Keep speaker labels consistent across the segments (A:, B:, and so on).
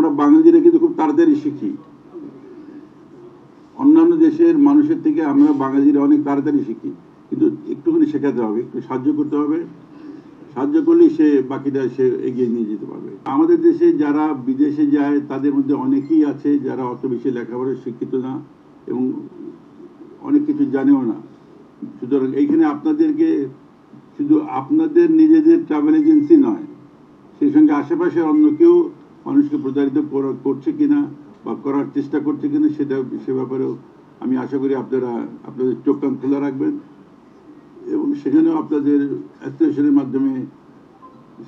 A: আমরা বাঙালিরা কিন্তু খুব তাড়াতাড়ি শিখি। অন্যান্য দেশের মানুষের থেকে আমরা বাঙালিরা অনেক তাড়াতাড়ি শিখি, কিন্তু একটুখানি শেখাতে হবে, একটু সাহায্য করতে হবে। সাহায্য করলেই সে বাকিটা সে এগিয়ে নিয়ে যেতে পারবে। আমাদের দেশে যারা বিদেশে যায় তাদের মধ্যে অনেকেই আছে যারা অত বেশি লেখাপড়ায় শিক্ষিত না এবং অনেক কিছু জানেও না। সুতরাং এইখানে আপনাদেরকে শুধু আপনাদের নিজেদের ট্রাভেল এজেন্সি নয়, সেই সঙ্গে আশেপাশের অন্য কেউ মানুষকে প্রচারিত করছে কিনা বা করার চেষ্টা করছে কিনা সে ব্যাপারেও আমি আশা করি আপনারা আপনাদের চোখ কান খোলা রাখবেন এবং সেখানেও আপনাদের অ্যাসোসিয়েশনের মাধ্যমে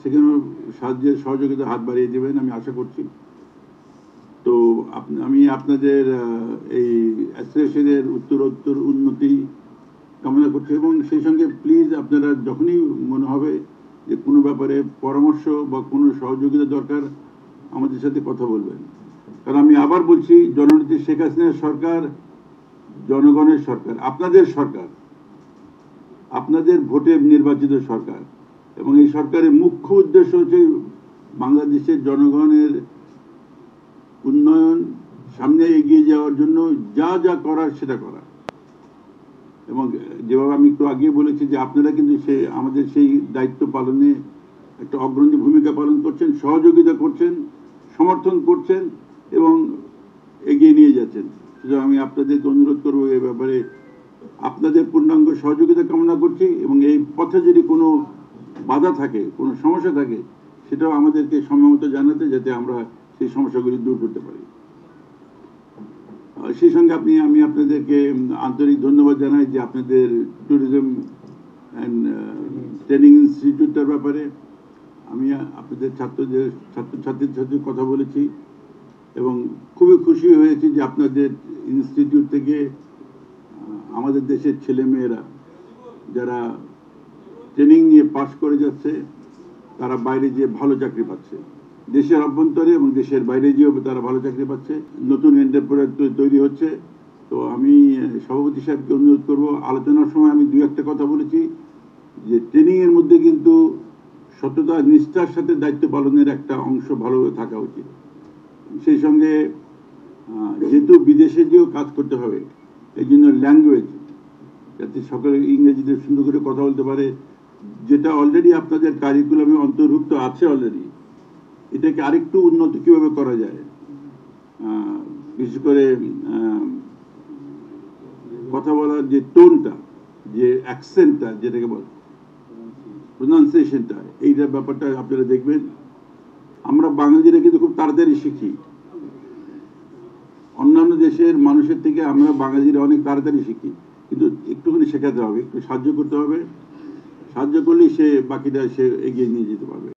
A: সেখানেও সাহায্যের সহযোগিতা হাত বাড়িয়ে দেবেন আমি আশা করছি। তো আমি আপনাদের এই অ্যাসোসিয়েশনের উত্তরোত্তর উন্নতি কামনা করছি এবং সেই সঙ্গে প্লিজ আপনারা যখনই মনে হবে যে কোনো ব্যাপারে পরামর্শ বা কোনো সহযোগিতা দরকার আমাদের সাথে কথা বলবেন। কারণ আমি আবার বলছি, জননেত্রী শেখ হাসিনার সরকার জনগণের সরকার, আপনাদের সরকার, আপনাদের ভোটে নির্বাচিত সরকার এবং এই সরকারের মুখ্য উদ্দেশ্য হচ্ছে বাংলাদেশের জনগণের উন্নয়ন সামনে এগিয়ে যাওয়ার জন্য যা যা করার সেটা করা। এবং যেভাবে আমি একটু আগে বলেছি যে আপনারা কিন্তু আমাদের সেই দায়িত্ব পালনে একটা অগ্রণী ভূমিকা পালন করছেন, সহযোগিতা করছেন, সমর্থন করছেন এবং এগিয়ে নিয়ে যাচ্ছেন। সুতরাং আমি আপনাদেরকে অনুরোধ করবো এই ব্যাপারে আপনাদের পূর্ণাঙ্গ সহযোগিতা কামনা করছি এবং এই পথে যদি কোনো বাধা থাকে, কোনো সমস্যা থাকে, সেটাও আমাদেরকে সময়মতো জানাতে, যাতে আমরা সেই সমস্যাগুলি দূর করতে পারি। সেই সঙ্গে আমি আপনাদেরকে আন্তরিক ধন্যবাদ জানাই যে আপনাদের ট্যুরিজম অ্যান্ড ট্রেনিং ইনস্টিটিউটটার ব্যাপারে আমি আপনাদের ছাত্রছাত্রীর সাথে কথা বলেছি এবং খুবই খুশি হয়েছি যে আপনাদের ইনস্টিটিউট থেকে আমাদের দেশের ছেলেমেয়েরা যারা ট্রেনিং নিয়ে পাশ করে যাচ্ছে তারা বাইরে যেয়ে ভালো চাকরি পাচ্ছে, দেশের অভ্যন্তরে এবং দেশের বাইরে গিয়েও তারা ভালো চাকরি পাচ্ছে, নতুন এন্টারপ্রেনার তৈরি হচ্ছে। তো আমি সভাপতি সাহেবকে অনুরোধ করব, আলোচনার সময় আমি দুই একটা কথা বলেছি যে ট্রেনিং এর মধ্যে কিন্তু সততা নিষ্ঠার সাথে দায়িত্ব পালনের একটা অংশ ভালোভাবে থাকা উচিত। সেই সঙ্গে যেহেতু বিদেশে গিয়েও কাজ করতে হবে, এই জন্য ল্যাঙ্গুয়েজ যাতে সকলে ইংরেজিতে সুন্দর করে কথা বলতে পারে, যেটা অলরেডি আপনাদের কারিকুলামে অন্তর্ভুক্ত আছে অলরেডি, এটাকে আরেকটু উন্নত কিভাবে করা যায়, বিশেষ করে কথা বলার যে টোনটা, যে অ্যাকসেন্টটা, যেটাকে বল প্রোনাউন্সিয়েশনটা, এইটার ব্যাপারটা আপনারা দেখবেন। আমরা বাঙালিরা কিন্তু খুব তাড়াতাড়ি শিখি, অন্যান্য দেশের মানুষের থেকে আমরা বাঙালিরা অনেক তাড়াতাড়ি শিখি, কিন্তু একটুখানি শেখাতে হবে, একটু সাহায্য করতে হবে। সাহায্য করলেই সে বাকিটা সে এগিয়ে নিয়ে যেতে পারবে।